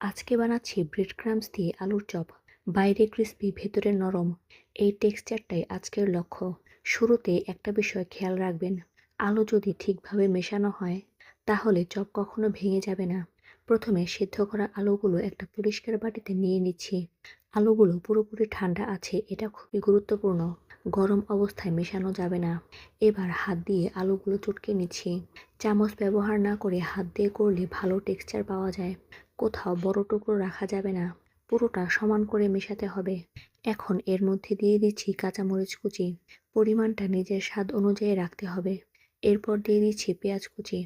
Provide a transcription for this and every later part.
আজকে বানাচ্ছি bread crumbs দিয়ে আলুর চপ। বাইরে ক্রিস্পি, ভেতরে নরম। এই টেক্সচারটাই আজকের লক্ষ্য। শুরুতে একটা বিষয় খেয়াল রাখবেন, আলু যদি ঠিকভাবে মেশানো হয় তাহলে চপ কখনো ভেঙে যাবে না। প্রথমে সিদ্ধ করা আলুগুলো একটা পরিষ্কার বাটিতে নিয়ে নিচ্ছি। আলুগুলো পুরোপুরি ঠান্ডা আছে, এটা খুবই গুরুত্বপূর্ণ। গরম অবস্থায় মেশানো যাবে না। এবার হাত দিয়ে আলুগুলো চটকে নিচ্ছি। চামচ ব্যবহার না করে হাত দিয়ে করলে ভালো টেক্সচার পাওয়া যায়। কোথাও বড় টুকরো রাখা যাবে না, পুরোটা সমান করে মেশাতে হবে। এখন এর মধ্যে দিয়ে দিচ্ছি কাঁচামরিচ কুচি। পরিমাণটা নিজের স্বাদ অনুযায়ী রাখতে হবে। এরপর দিয়ে দিচ্ছি পেঁয়াজ কুচি।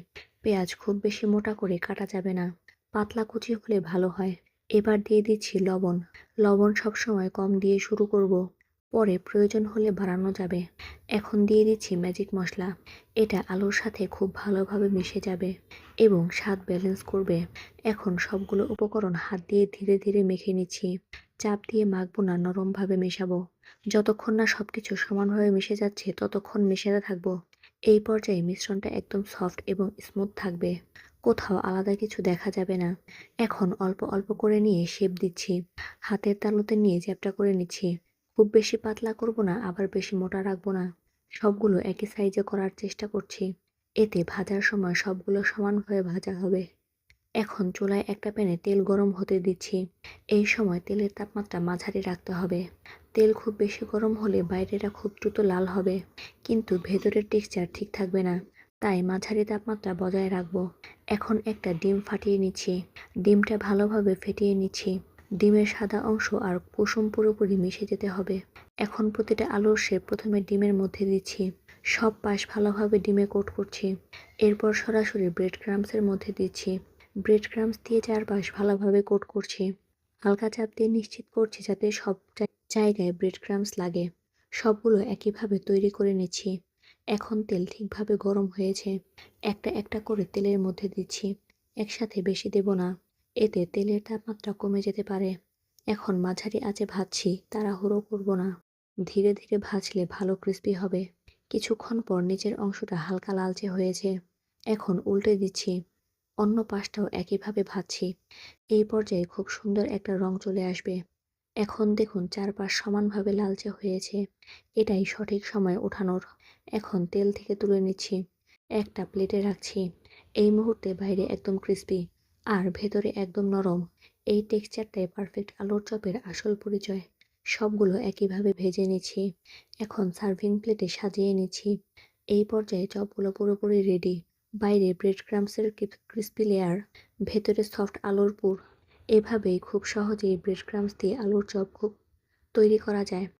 পেঁয়াজ খুব বেশি মোটা করে কাটা যাবে না, পাতলা কুচি হলে ভালো হয়। এবার দিয়ে দিচ্ছি লবণ। লবণ সবসময় কম দিয়ে শুরু করব, পরে প্রয়োজন হলে বাড়ানো যাবে। এখন দিয়ে দিচ্ছি ম্যাজিক মশলা। এটা আলুর সাথে খুব ভালোভাবে মিশে যাবে এবং স্বাদ ব্যালেন্স করবে। এখন সবগুলো উপকরণ হাত দিয়ে ধীরে ধীরে মেখে নিচ্ছি। চাপ দিয়ে মাখবো না, নরমভাবে মেশাবো। যতক্ষণ না সবকিছু সমানভাবে মিশে যাচ্ছে ততক্ষণ মেশাতে থাকবো। এই পর্যায়ে মিশ্রণটা একদম সফট এবং স্মুথ থাকবে, কোথাও আলাদা কিছু দেখা যাবে না। এখন অল্প অল্প করে নিয়ে শেপ দিচ্ছি। হাতের তালুতে নিয়ে চ্যাপ্টা করে নিচ্ছি। খুব বেশি পাতলা করব না, আবার বেশি মোটা রাখবো না। সবগুলো একই সাইজে করার চেষ্টা করছি। এতে ভাজার সময় সবগুলো সমানভাবে ভাজা হবে। এখন চুলায় একটা প্যানে তেল গরম হতে দিচ্ছি। এই সময় তেলের তাপমাত্রা মাঝারি রাখতে হবে। তেল খুব বেশি গরম হলে বাইরেটা খুব দ্রুত লাল হবে, কিন্তু ভেতরের টেক্সচার ঠিক থাকবে না। তাই মাঝারি তাপমাত্রা বজায় রাখবো। এখন একটা ডিম ফাটিয়ে নিচ্ছি। ডিমটা ভালোভাবে ফেটিয়ে নিচ্ছি। ডিমের সাদা অংশ আর কুসুম পুরোপুরি মিশে যেতে হবে। এখন প্রতিটা আলুর শেপ প্রথমে ডিমের মধ্যে দিচ্ছি। সব পাশ ভালোভাবে ডিমে কোট করছি। এরপর সরাসরি ব্রেড ক্রাম্বসের মধ্যে দিচ্ছি। ব্রেড ক্রাম্বস দিয়ে চারপাশ ভালোভাবে কোট করছি। হালকা চাপ দিয়ে নিশ্চিত করছি যাতে সব জায়গায় ব্রেড ক্রাম্বস লাগে। সবগুলো একইভাবে তৈরি করে নিচ্ছি। এখন তেল ঠিকভাবে গরম হয়েছে। একটা একটা করে তেলের মধ্যে দিচ্ছি। একসাথে বেশি দেব না, এতে তেলের তাপমাত্রা কমে যেতে পারে। এখন মাঝারি আঁচে ভাজছি, তাড়াহুড়ো করব না। ধীরে ধীরে ভাজলে ভালো ক্রিস্পি হবে। কিছুক্ষণ পর নিচের অংশটা হালকা লালচে হয়েছে। এখন উল্টে দিচ্ছি। অন্য পাশটাও একইভাবে ভাজছি। এই পর্যায়ে খুব সুন্দর একটা রং চলে আসবে। এখন দেখুন চারপাশ সমানভাবে লালচে হয়েছে। এটাই সঠিক সময় ওঠানোর। এখন তেল থেকে তুলে নিচ্ছি। একটা প্লেটে রাখছি। এই মুহূর্তে বাইরে একদম ক্রিস্পি আর ভেতরে একদম নরম। এই টেক্সচারটাই পারফেক্ট আলুর চপের আসল পরিচয়। সবগুলো একইভাবে ভেজে নিচ্ছি। এখন সার্ভিং প্লেটে সাজিয়ে নিচ্ছি। এই পর্যায়ে চপগুলো পুরোপুরি রেডি। বাইরে ব্রেড ক্রাম্বসের ক্রিস্পি লেয়ার, ভেতরে সফট আলুর পুর। এভাবেই খুব সহজেই ব্রেড ক্রাম্বস দিয়ে আলুর চপ খুব তৈরি করা যায়।